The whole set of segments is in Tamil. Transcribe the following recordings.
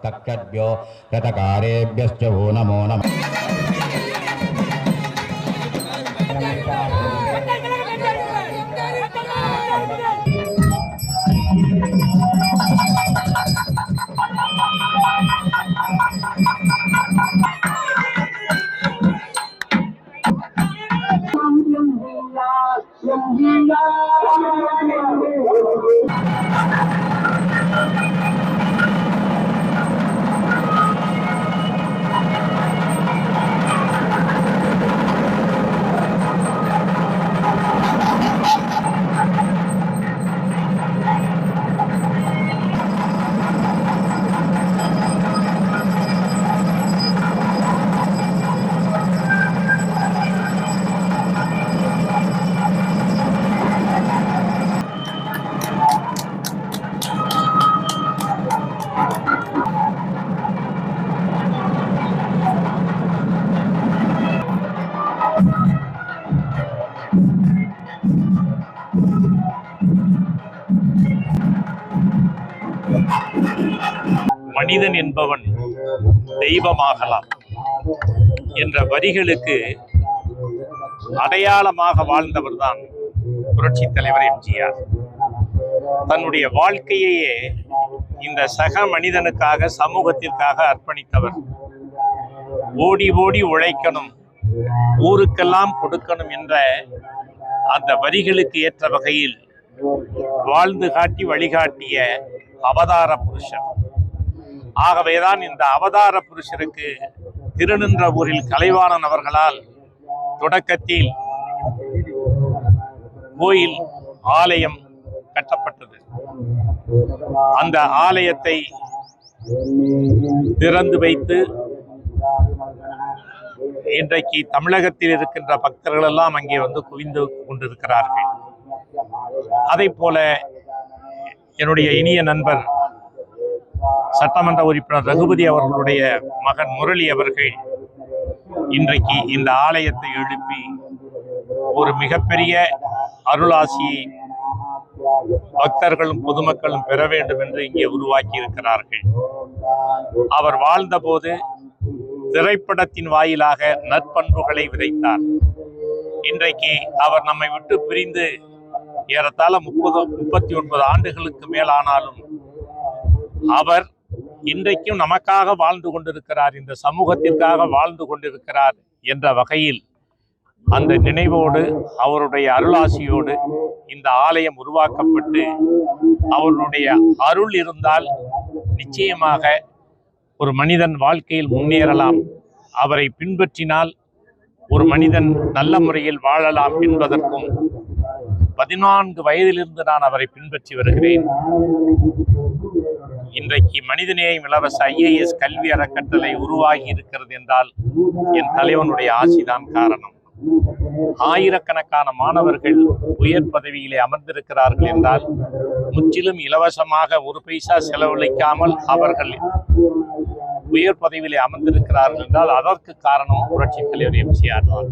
तक्कद्भ्यो कृतकारेभ्यश्च वो नमो नमः। மனிதன் என்பவன் தெய்வமாகலாம் என்ற வரிகளுக்கு அடையாளமாக வாழ்ந்தவர்தான் புரட்சி தலைவர் எம்ஜிஆர். தன்னுடைய வாழ்க்கையையே இந்த சக மனிதனுக்காக, சமூகத்திற்காக அர்ப்பணித்தவர். ஓடி ஓடி உழைக்கணும், ஊருக்கெல்லாம் கொடுக்கணும் என்ற அந்த வரிகளுக்கு ஏற்ற வகையில் வாழ்ந்து காட்டி வழிகாட்டிய அவதார புருஷர். ஆகவேதான் இந்த அவதார புருஷருக்கு திருநின்றவூரில் கலைவாணன் அவர்களால் தொடக்கத்தில் கோயில் ஆலயம் கட்டப்பட்டது. அந்த ஆலயத்தை திறந்து வைத்து இன்றைக்கு தமிழகத்தில் இருக்கின்ற பக்தர்கள் எல்லாம் அங்கே வந்து குவிந்து கொண்டிருக்கிறார்கள். அதை போல என்னுடைய இனிய நண்பர் சட்டமன்ற உறுப்பினர் ரகுபதி அவர்களுடைய மகன் முரளி அவர்கள் இன்றைக்கு இந்த ஆலயத்தை எழுப்பி ஒரு மிகப்பெரிய அருளாசியை பக்தர்களும் பொதுமக்களும் பெற வேண்டும் என்று இங்கே உருவாக்கி இருக்கிறார்கள். அவர் வாழ்ந்தபோது திரைப்படத்தின் வாயிலாக நற்பண்புகளை விதைத்தார். இன்றைக்கு அவர் நம்மை விட்டு பிரிந்து ஏறத்தாழ 39 ஆண்டுகளுக்கு மேலானாலும் அவர் இன்றைக்கும் நமக்காக வாழ்ந்து கொண்டிருக்கிறார், இந்த சமூகத்திற்காக வாழ்ந்து கொண்டிருக்கிறார் என்ற வகையில் அந்த நினைவோடு, அவருடைய அருளாசியோடு இந்த ஆலயம் உருவாக்கப்பட்டு, அவருடைய அருள் இருந்தால் நிச்சயமாக ஒரு மனிதன் வாழ்க்கையில் முன்னேறலாம், அவரை பின்பற்றினால் ஒரு மனிதன் நல்ல முறையில் வாழலாம் என்பதற்கும் 14 வயதிலிருந்து நான் அவரை பின்பற்றி வருகிறேன். இன்றைக்கு மனிதநேயம் இலவச IAS கல்வி அறக்கட்டளை உருவாகி இருக்கிறது என்றால் என் தலைவனுடைய ஆசிதான் காரணம். ஆயிரக்கணக்கான மாணவர்கள் உயர் பதவியிலே அமர்ந்திருக்கிறார்கள் என்றால் முற்றிலும் இலவசமாக ஒரு பைசா செலவழிக்காமல் அவர்கள் உயர் பதவியிலே அமர்ந்திருக்கிறார்கள் என்றால் அதற்கு காரணம் புரட்சி தலைவர் எம்ஜிஆர் தான்.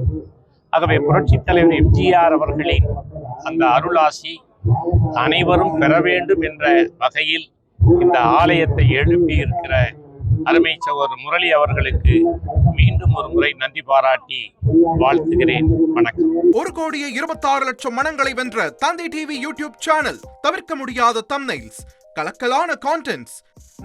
ஆகவே புரட்சி தலைவர் எம்ஜிஆர் அவர்களின் அந்த அருளாசி அனைவரும் பெற வேண்டும் என்ற வகையில் இந்த ஆலயத்தை எழுப்பி இருக்கிற அருமை சகோதரர் முரளி அவர்களுக்கு மீண்டும் ஒரு முறை நன்றி பாராட்டி வாழ்த்துகிறேன். வணக்கம். 1,26,00,000 மனங்களை வென்ற தந்தை டிவி யூடியூப் சேனல். தவிர்க்க முடியாத தம்ப்நெயில்ஸ், கலக்கலான கான்டென்ட்ஸ்.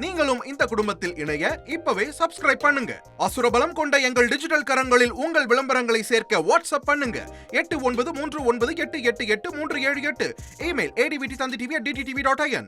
நீங்களும் இந்த குடும்பத்தில் இணைய இப்பவே சப்ஸ்கிரைப் பண்ணுங்க. அசுரபலம் கொண்ட எங்கள் டிஜிட்டல் கரங்களில் உங்கள் விளம்பரங்களை சேர்க்க வாட்ஸ்அப் பண்ணுங்க. 8939888378. Email advtanditv@dttv.in.